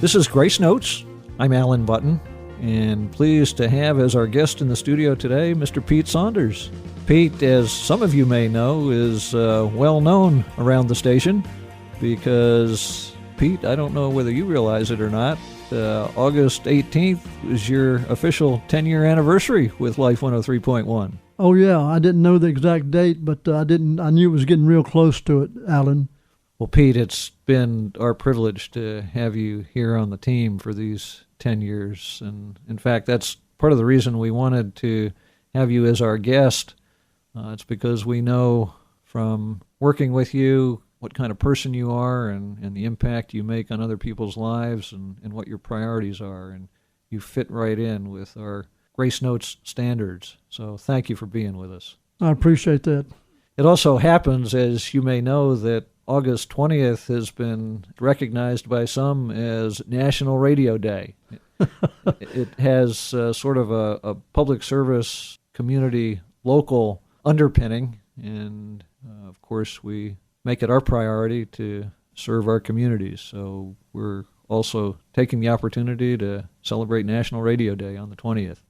This is Grace Notes. I'm Alan Button, and pleased to have as our guest in the studio today, Mr. Pete Saunders. Pete, as some of you may know, is well known around the station because, Pete, I don't know whether you realize it or not, August 18th was your official 10-year anniversary with Life 103.1. Oh, yeah. I didn't know the exact date, but I knew it was getting real close to it, Alan. Well, Pete, it's been our privilege to have you here on the team for these 10 years. And, in fact, that's part of the reason we wanted to have you as our guest. It's because we know from working with you what kind of person you are and the impact you make on other people's lives and what your priorities are. And you fit right in with our Grace Notes standards. So thank you for being with us. I appreciate that. It also happens, as you may know, that August 20th has been recognized by some as National Radio Day. It has sort of a public service, community, local underpinning, and of course we make it our priority to serve our communities. So we're also taking the opportunity to celebrate National Radio Day on the 20th.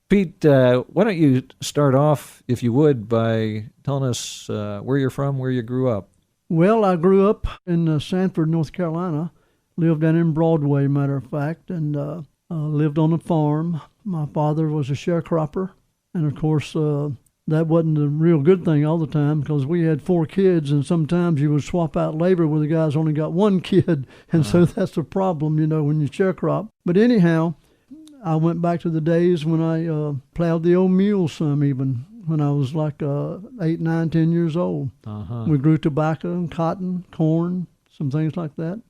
Pete, why don't you start off, if you would, by telling us where you're from, where you grew up. Well, I grew up in Sanford, North Carolina, lived down in Broadway, matter of fact, and lived on a farm. My father was a sharecropper, and of course that wasn't a real good thing all the time because we had 4 kids, and sometimes you would swap out labor where the guy's only got 1 kid, and so that's a problem, when you sharecrop. But anyhow, I went back to the days when I plowed the old mule some even, when I was like 8, 9, 10 years old. We grew tobacco and cotton, corn, some things like that.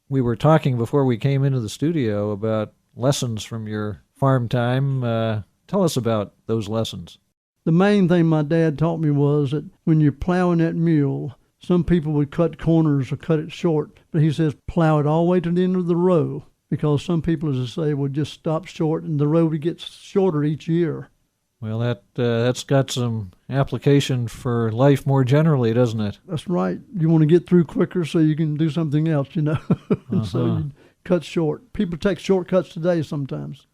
We were talking before we came into the studio about lessons from your farm time. Tell us about those lessons. The main thing my dad taught me was that when you're plowing that mule, some people would cut corners or cut it short, but he says plow it all the way to the end of the row, because some people, as I say, would just stop short and the row would get shorter each year. Well, that's got some application for life more generally, doesn't it? That's right. You want to get through quicker so you can do something else, So you cut short. People take shortcuts today sometimes.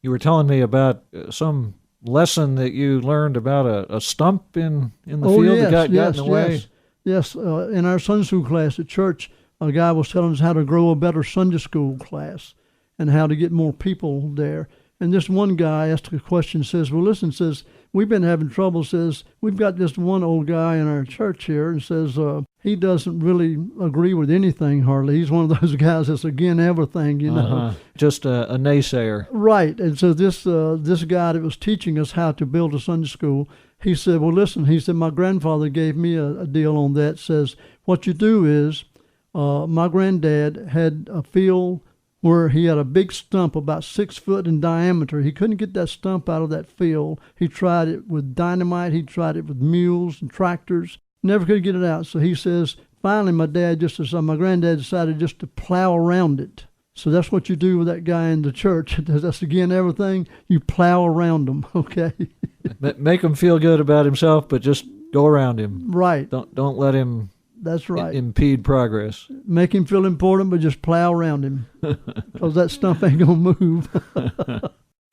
You were telling me about some lesson that you learned about a stump in the field that got in the way. Yes. In our Sunday school class at church, a guy was telling us how to grow a better Sunday school class and how to get more people there. And this one guy asked a question, says, well, listen, says, we've been having trouble, says, we've got this one old guy in our church here, and says, he doesn't really agree with anything hardly. He's one of those guys that's against everything, Just a naysayer. Right. And so this guy that was teaching us how to build a Sunday school, he said, well, listen, he said, my grandfather gave me a deal on that, says, what you do is, my granddad had a field where he had a big stump about 6 foot in diameter. He couldn't get that stump out of that field. He tried it with dynamite. He tried it with mules and tractors. Never could get it out. So he says, finally, my granddad decided just to plow around it. So that's what you do with that guy in the church. That's, again, everything. You plow around him, okay? Make him feel good about himself, but just go around him. Right. Don't let him... That's right. Impede progress. Make him feel important, but just plow around him, because that stump ain't going to move.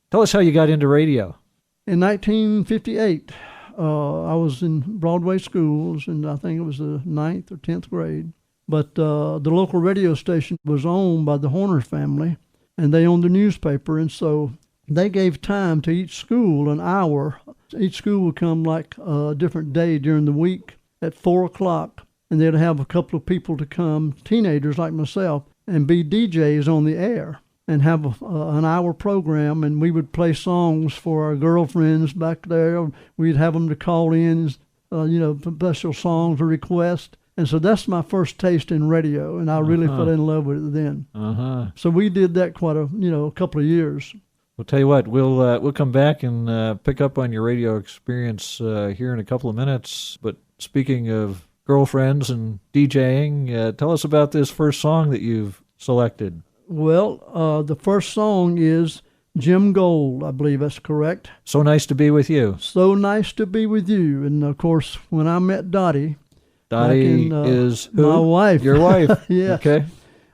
Tell us how you got into radio. In 1958, I was in Broadway schools, and I think it was the 9th or 10th grade. But the local radio station was owned by the Horner family, and they owned the newspaper, and so they gave time to each school, an hour. Each school would come like a different day during the week at 4 o'clock. And they'd have a couple of people to come, teenagers like myself, and be DJs on the air and have an hour program. And we would play songs for our girlfriends back there. We'd have them to call in, special songs or requests. And so that's my first taste in radio, and I really fell in love with it then. So we did that quite a couple of years. We'll tell you what, we'll come back and pick up on your radio experience here in a couple of minutes. But speaking of girlfriends and DJing, tell us about this first song that you've selected. Well, the first song is Jim Gold, I believe that's correct. So Nice to Be With You. So Nice to Be With You. And, of course, when I met Dottie is who? My wife. Your wife. Yeah. Okay.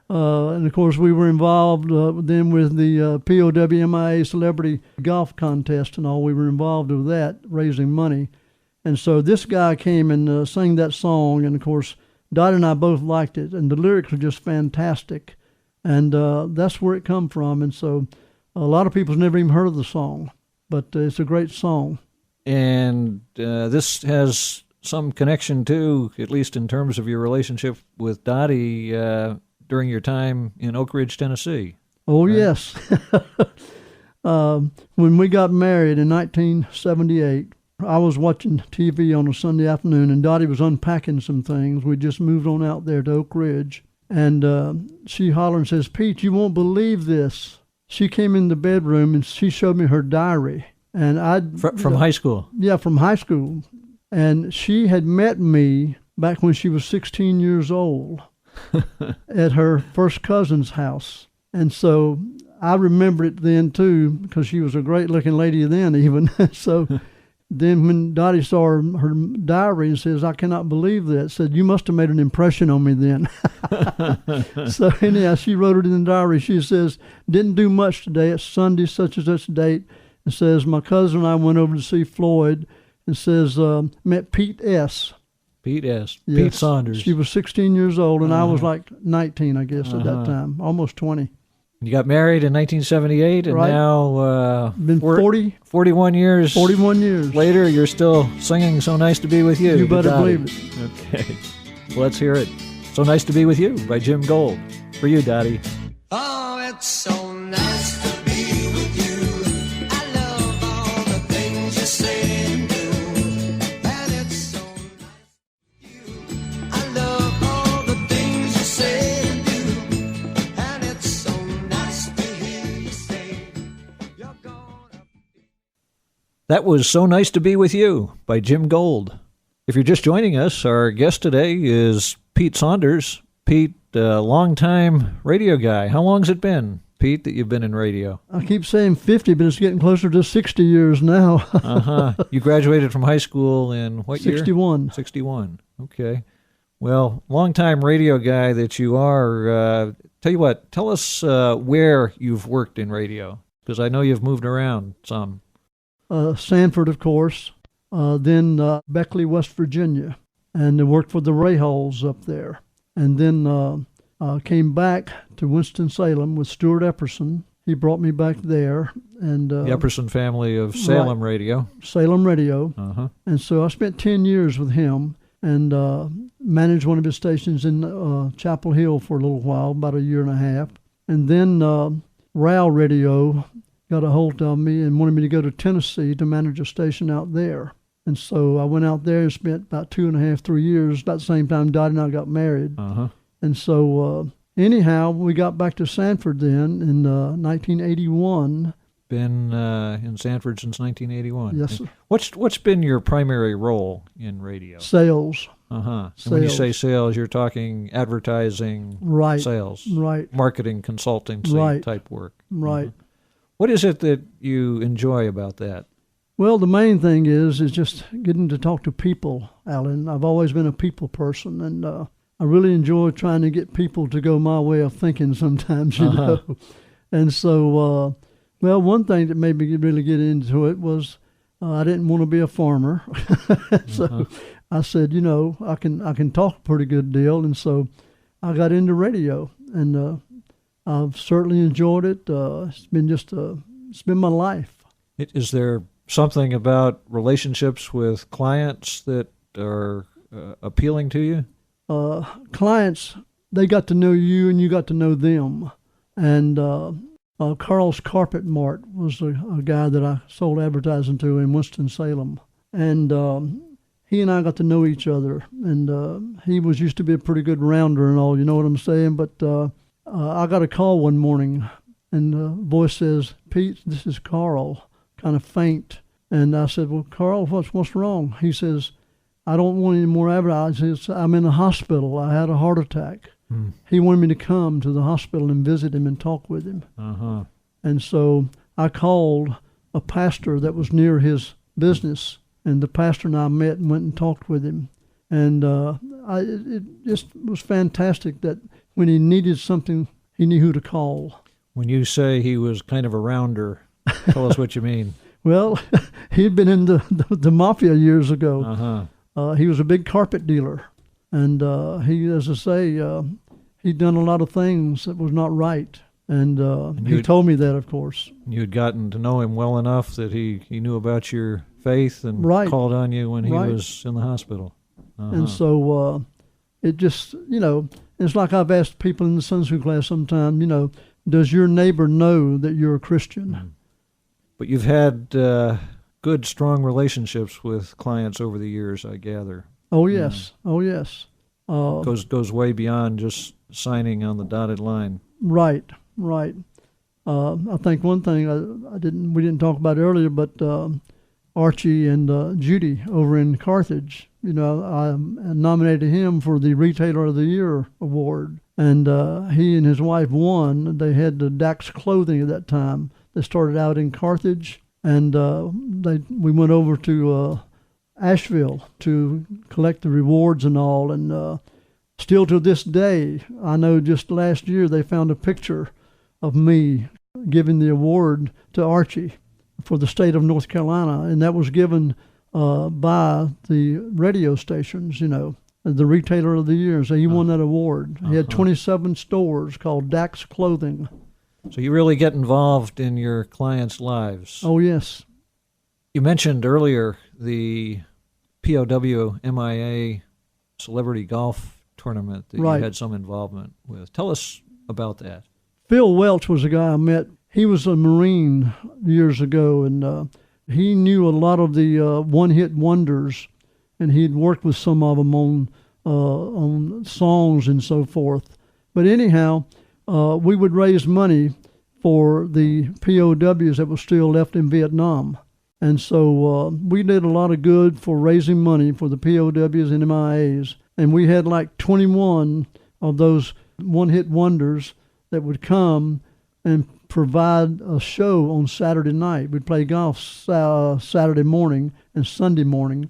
And of course, we were involved then with the POWMIA Celebrity Golf Contest and all. We were involved with that, raising money. And so this guy came and sang that song, and of course, Dottie and I both liked it, and the lyrics were just fantastic. And that's where it come from. And so a lot of people's never even heard of the song, but it's a great song. And this has some connection too, at least in terms of your relationship with Dottie during your time in Oak Ridge, Tennessee. Oh, right? Yes. When we got married in 1978, I was watching TV on a Sunday afternoon, and Dottie was unpacking some things. We just moved on out there to Oak Ridge, and she hollered and says, "Pete, you won't believe this." She came in the bedroom, and she showed me her diary. And From high school? Yeah, from high school. And she had met me back when she was 16 years old at her first cousin's house. And so I remember it then, too, because she was a great-looking lady then even. So then when Dottie saw her diary and says, "I cannot believe that," said, "You must have made an impression on me then." So anyhow, she wrote it in the diary. She says, "Didn't do much today. It's Sunday, such and such date." It says, "My cousin and I went over to see Floyd." It says, "Met Pete S." Pete S. Yes. Pete Saunders. She was 16 years old, and I was like 19, I guess, at that time, almost 20. You got married in 1978, and right. Now been 41 years. 41 years later, you're still singing "So Nice to Be With You." You better believe it. Okay, well, let's hear it. "So Nice to Be With You" by Jim Gold. For you, Dottie. Oh, it's so nice to be with you. I love all the things you say and do. And it's so nice to you. I love all the things you say and do. And it's so nice to hear you say you're gonna be. That was "So Nice to Be With You" by Jim Gold. If you're just joining us, our guest today is Pete Saunders. Pete, longtime radio guy. How long's it been, Pete, that you've been in radio? I keep saying 50, but it's getting closer to 60 years now. You graduated from high school in what 61. year? 61. Okay. Well, longtime radio guy that you are, tell you what, tell us where you've worked in radio, because I know you've moved around some. Sanford, of course, then Beckley, West Virginia, and worked for the Rahals up there. And then came back to Winston-Salem with Stuart Epperson. He brought me back there. And the Epperson family of Salem right, Radio. Salem Radio. And so I spent 10 years with him and managed one of his stations in Chapel Hill for a little while, about a year and a half. And then RAL Radio got a hold of me and wanted me to go to Tennessee to manage a station out there. And so I went out there and spent about 2.5, 3 years, about the same time Dottie and I got married. And so anyhow, we got back to Sanford then in 1981. Been in Sanford since 1981. Yes, sir. What's been your primary role in radio? Sales. And when you say sales, you're talking advertising, right, sales, right, marketing, consultancy right, type work. Right. What is it that you enjoy about that? Well, the main thing is just getting to talk to people, Alan. I've always been a people person, and I really enjoy trying to get people to go my way of thinking sometimes, you know. And so, well, one thing that made me really get into it was I didn't want to be a farmer. So I said, you know, I can talk a pretty good deal, and so I got into radio, and I've certainly enjoyed it. It's been my life. Is there something about relationships with clients that are appealing to you? Clients, they got to know you and you got to know them. And Carl's Carpet Mart was a guy that I sold advertising to in Winston-Salem. And he and I got to know each other. And he used to be a pretty good rounder and all, you know what I'm saying? But I got a call one morning, and the voice says, "Pete, this is Carl," kind of faint. And I said, "Well, Carl, what's wrong?" He says, "I don't want any more advertising. I'm in the hospital. I had a heart attack." He wanted me to come to the hospital and visit him and talk with him. And so I called a pastor that was near his business, and the pastor and I met and went and talked with him. And it just was fantastic that when he needed something, he knew who to call. When you say he was kind of a rounder, tell us what you mean. Well, he'd been in the mafia years ago. Uh-huh. He was a big carpet dealer, and he, as I say, he'd done a lot of things that was not right, and he told me that, of course. You had gotten to know him well enough that he knew about your faith and Right. called on you when he Right. was in the hospital. Uh-huh. And so it just, it's like I've asked people in the Sunday school class sometime, does your neighbor know that you're a Christian? But you've had good, strong relationships with clients over the years, I gather. Oh, yes. Oh, yes. Goes way beyond just signing on the dotted line. Right, right. I think one thing we didn't talk about earlier, but Archie and Judy over in Carthage, I nominated him for the Retailer of the Year award, and he and his wife won. They had the Dax Clothing at that time. They started out in Carthage, and we went over to Asheville to collect the rewards and all, and still to this day, I know just last year they found a picture of me giving the award to Archie for the state of North Carolina, and that was given by the radio stations, the Retailer of the Year. So he won that award. He had 27 stores called Dax Clothing. So you really get involved in your clients' lives. Oh, yes. You mentioned earlier the POW MIA Celebrity Golf Tournament that Right. you had some involvement with. Tell us about that. Phil Welch was a guy I met. He was a Marine years ago, and he knew a lot of the one-hit wonders, and he'd worked with some of them on songs and so forth. But anyhow, we would raise money for the POWs that were still left in Vietnam. And so we did a lot of good for raising money for the POWs and MIAs. And we had like 21 of those one-hit wonders that would come and provide a show on Saturday night. We'd play golf Saturday morning and Sunday morning.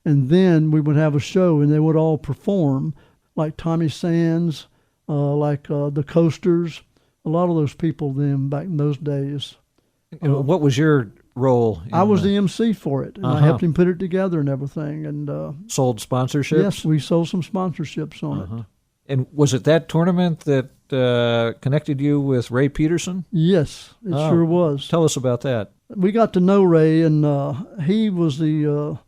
And then we would have a show, and they would all perform, like Tommy Sands, like the Coasters, a lot of those people then back in those days. What was your role? I was the MC for it, and I helped him put it together and everything. And sold sponsorships? yes, we sold some sponsorships on it. And was it that tournament that connected you with Ray Peterson? Yes, it sure was. Tell us about that. We got to know Ray, and he was the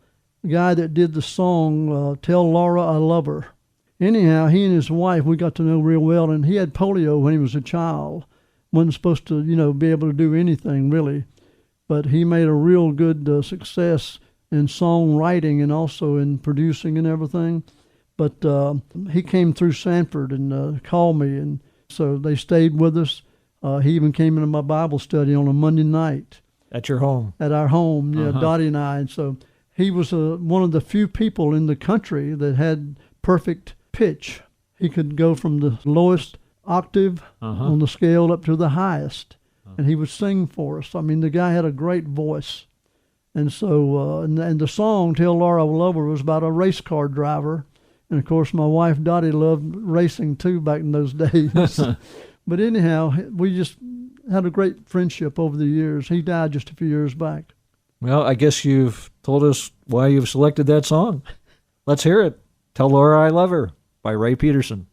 guy that did the song Tell Laura I Love Her. Anyhow, he and his wife, we got to know real well, and he had polio when he was a child. Wasn't supposed to, be able to do anything, really. But he made a real good success in songwriting and also in producing and everything. But he came through Sanford and called me, and so they stayed with us. He even came into my Bible study on a Monday night. At your home? At our home, Dottie and I. And so he was one of the few people in the country that had perfect pitch. He could go from the lowest octave on the scale up to the highest, and he would sing for us. I mean, the guy had a great voice. And so, and the song, Tell Laura I Love Her, was about a race car driver. And, of course, my wife, Dottie, loved racing, too, back in those days. But anyhow, we just had a great friendship over the years. He died just a few years back. Well, I guess you've told us why you've selected that song. Let's hear it. Tell Laura I Love Her by Ray Peterson.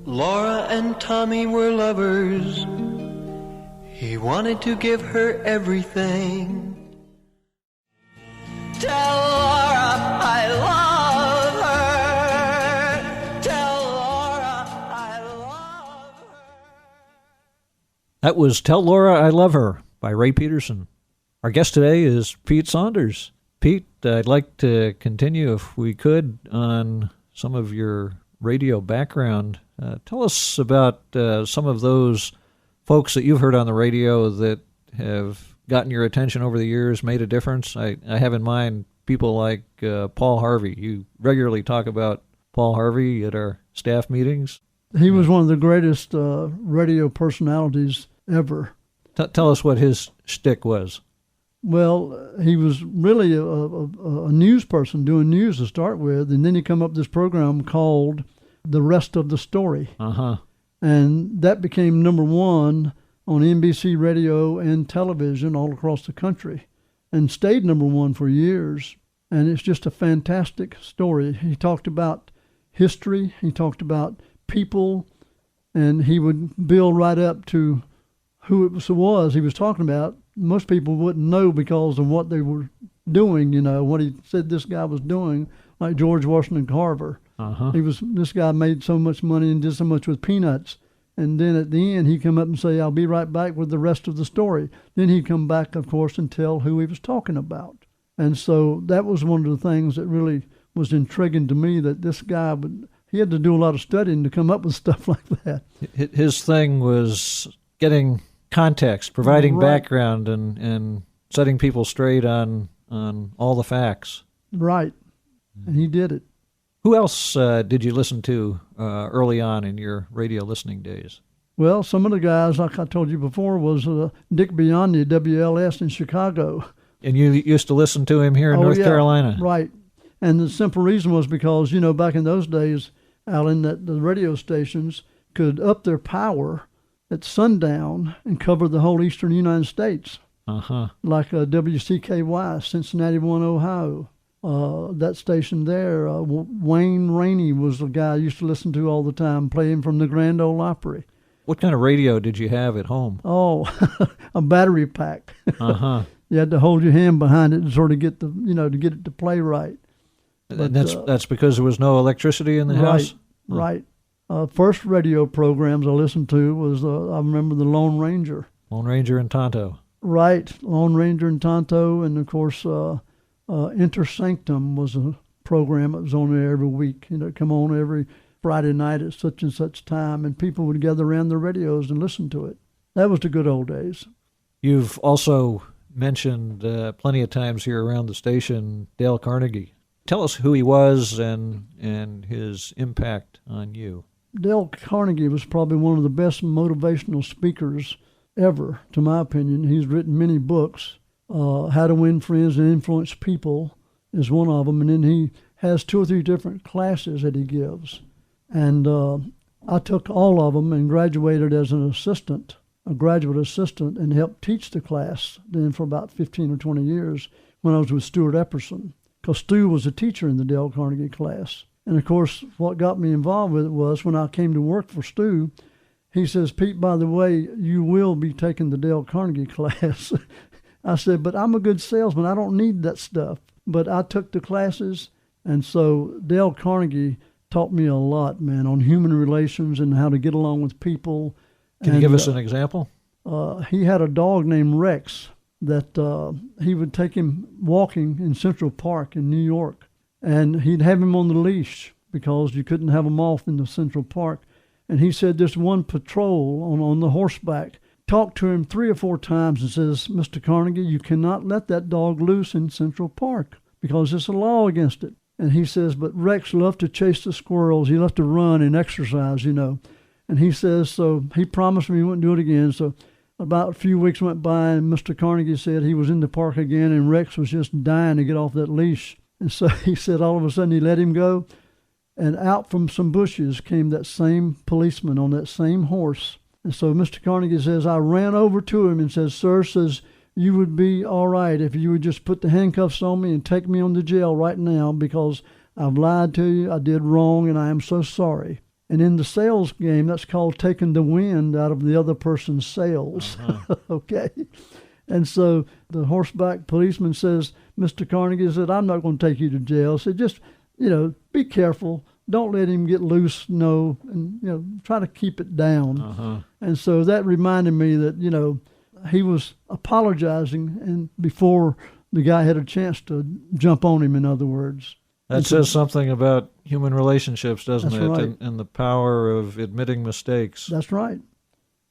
Laura and Tommy were lovers. He wanted to give her everything. Tell Laura I love her. Tell Laura I love her. That was Tell Laura I Love Her by Ray Peterson. Our guest today is Pete Saunders. Pete, I'd like to continue, if we could, on some of your radio background. Tell us about some of those folks that you've heard on the radio that have gotten your attention over the years, made a difference. I have in mind people like Paul Harvey. You regularly talk about Paul Harvey at our staff meetings. He was one of the greatest radio personalities ever. Tell us what his shtick was. Well, he was really a news person doing news to start with, and then he come up with this program called The Rest of the Story. Uh-huh. And that became number one on NBC radio and television all across the country and stayed number one for years. And it's just a fantastic story. He talked about history, he talked about people, and he would build right up to who it was he was talking about. Most people wouldn't know because of what they were doing, what he said this guy was doing, like George Washington Carver. Uh-huh. This guy made so much money and did so much with peanuts. And then at the end, he'd come up and say, I'll be right back with the rest of the story. Then he'd come back, of course, and tell who he was talking about. And so that was one of the things that really was intriguing to me, that this guy he had to do a lot of studying to come up with stuff like that. His thing was getting context, providing Right. background, and setting people straight on all the facts. Right. And he did it. Who else did you listen to early on in your radio listening days? Well, some of the guys, like I told you before, was Dick Biondi, WLS in Chicago. And you used to listen to him here in North yeah, Carolina. Right. And the simple reason was because, back in those days, Alan, that the radio stations could up their power at sundown and cover the whole eastern United States. Uh-huh. Like WCKY, Cincinnati 1, Ohio. That station there, Wayne Rainey was the guy I used to listen to all the time, playing from the Grand Ole Opry. What kind of radio did you have at home? Oh, a battery pack. Uh-huh. You had to hold your hand behind it to sort of get to get it to play right. And that's because there was no electricity in the house? Right. First radio programs I listened to was, I remember the Lone Ranger. Lone Ranger and Tonto. Right. Lone Ranger and Tonto. And, of course, Inter Sanctum was a program that was on there every week. Come on every Friday night at such and such time, and people would gather around their radios and listen to it. That was the good old days. You've also mentioned plenty of times here around the station Dale Carnegie. Tell us who he was and his impact on you. Dale Carnegie was probably one of the best motivational speakers ever, to my opinion. He's written many books. How to Win Friends and Influence People is one of them, and then he has 2 or 3 different classes that he gives. And I took all of them and graduated as an assistant, a graduate assistant, and helped teach the class then for about 15 or 20 years when I was with Stuart Epperson, because Stu was a teacher in the Dale Carnegie class. And, of course, what got me involved with it was when I came to work for Stu, he says, Pete, by the way, you will be taking the Dale Carnegie class. I said, but I'm a good salesman. I don't need that stuff. But I took the classes, and so Dale Carnegie taught me a lot, man, on human relations and how to get along with people. Can you give us an example? He had a dog named Rex that he would take him walking in Central Park in New York, and he'd have him on the leash because you couldn't have him off in the Central Park. And he said this one patrol on the horseback talked to him 3 or 4 times and says, Mr. Carnegie, you cannot let that dog loose in Central Park because there's a law against it. And he says, but Rex loved to chase the squirrels. He loved to run and exercise, And he says, so he promised me he wouldn't do it again. So about a few weeks went by, and Mr. Carnegie said he was in the park again, and Rex was just dying to get off that leash. And so he said all of a sudden he let him go, and out from some bushes came that same policeman on that same horse. And so Mr. Carnegie says, I ran over to him and says, sir, you would be all right if you would just put the handcuffs on me and take me on to jail right now because I've lied to you, I did wrong, and I am so sorry. And in the sales game, that's called taking the wind out of the other person's sails. Uh-huh. Okay? And so the horseback policeman says, Mr. Carnegie said, I'm not going to take you to jail. So just, be careful. Don't let him get loose, and, try to keep it down. Uh-huh. And so that reminded me that, he was apologizing and before the guy had a chance to jump on him, in other words. That says something about human relationships, doesn't That's it? Right. And the power of admitting mistakes. That's right.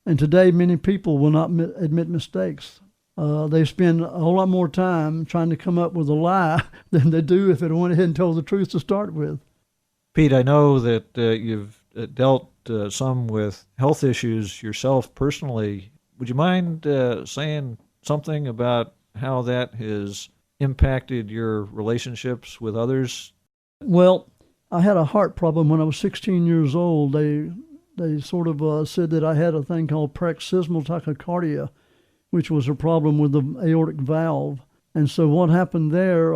And today, many people will not admit mistakes. They spend a whole lot more time trying to come up with a lie than they do if they went ahead and told the truth to start with. Pete, I know that you've dealt some with health issues yourself personally. Would you mind saying something about how that has impacted your relationships with others? Well, I had a heart problem when I was 16 years old. They sort of said that I had a thing called paroxysmal tachycardia, which was a problem with the aortic valve. And so what happened there,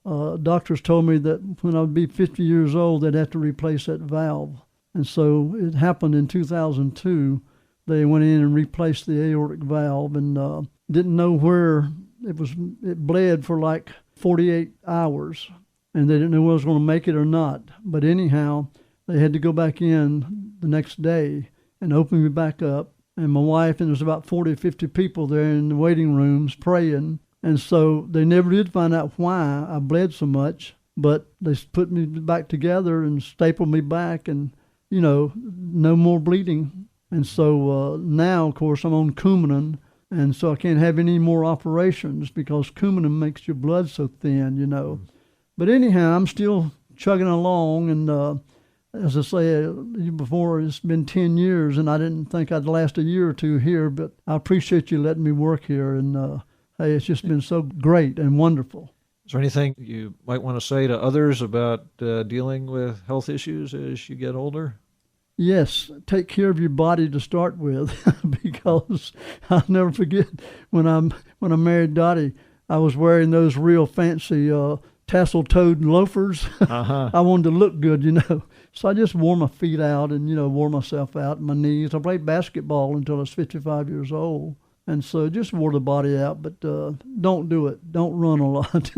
doctors told me that when I would be 50 years old, they'd have to replace that valve. And so it happened in 2002. They went in and replaced the aortic valve and didn't know where it was. It bled for like 48 hours, and they didn't know whether I was going to make it or not. But anyhow, they had to go back in the next day and open me back up. And my wife, and there was about 40 or 50 people there in the waiting rooms praying. And so they never did find out why I bled so much, but they put me back together and stapled me back and, no more bleeding. And so now, of course, I'm on Coumadin, and so I can't have any more operations because Coumadin makes your blood so thin, But anyhow, I'm still chugging along, and as I say before, it's been 10 years, and I didn't think I'd last a year or two here, but I appreciate you letting me work here, and hey, it's just been so great and wonderful. Is there anything you might want to say to others about dealing with health issues as you get older? Yes, take care of your body to start with, because I'll never forget when I married Dottie, I was wearing those real fancy tassel-toed loafers. Uh-huh. I wanted to look good, So I just wore my feet out and, wore myself out, my knees. I played basketball until I was 55 years old. And so just wore the body out, but don't do it. Don't run a lot.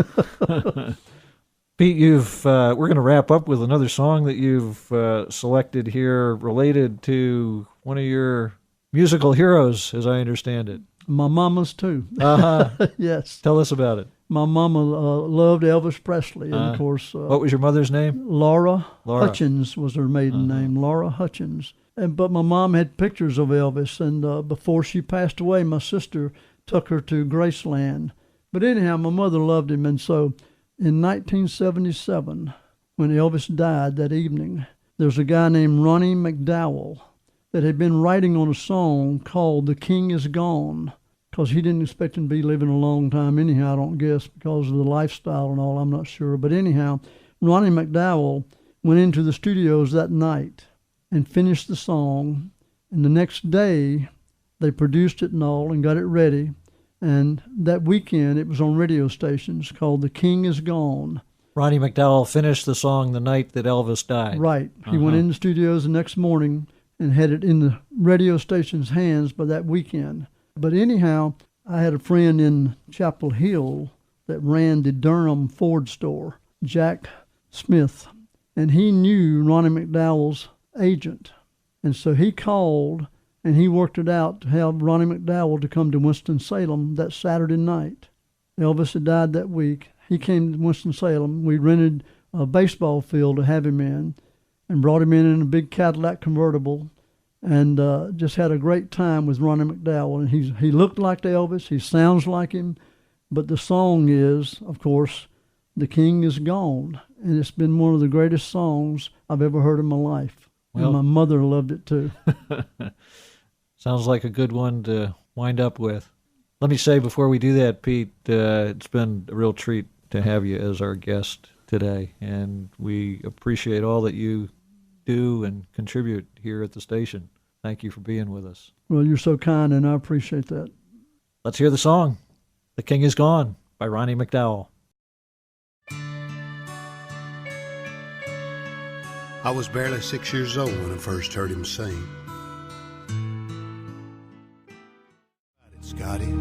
Pete, we're going to wrap up with another song that you've selected here related to one of your musical heroes, as I understand it. My mama's too. Uh-huh. Yes. Tell us about it. My mama loved Elvis Presley, and of course... what was your mother's name? Laura Hutchins was her maiden name, Laura Hutchins. But my mom had pictures of Elvis, and before she passed away, my sister took her to Graceland. But anyhow, my mother loved him, and so in 1977, when Elvis died that evening, there was a guy named Ronnie Mcdowell that had been writing on a song called "The King Is Gone," because he didn't expect him to be living a long time anyhow, I don't guess, because of the lifestyle and all, I'm not sure. But anyhow, Ronnie McDowell went into the studios that night and finished the song, and the next day they produced it and all and got it ready, and that weekend it was on radio stations called "The King Is Gone." Ronnie McDowell finished the song the night that Elvis died. Right. He went in the studios the next morning and had it in the radio station's hands by that weekend. But anyhow, I had a friend in Chapel Hill that ran the Durham Ford store, Jack Smith, and he knew Ronnie McDowell's agent. And so he called, and he worked it out to have Ronnie McDowell to come to Winston-Salem that Saturday night. Elvis had died that week. He came to Winston-Salem. We rented a baseball field to have him in and brought him in a big Cadillac convertible, and just had a great time with Ronnie McDowell. And he looked like Elvis. He sounds like him. But the song is, of course, "The King Is Gone." And it's been one of the greatest songs I've ever heard in my life. Well, and my mother loved it too. Sounds like a good one to wind up with. Let me say before we do that, Pete, it's been a real treat to have you as our guest today. And we appreciate all that you do and contribute here at the station. Thank you for being with us. Well, you're so kind, and I appreciate that. Let's hear the song, "The King Is Gone" by Ronnie McDowell. I was barely 6 years old when I first heard him sing. Scotty,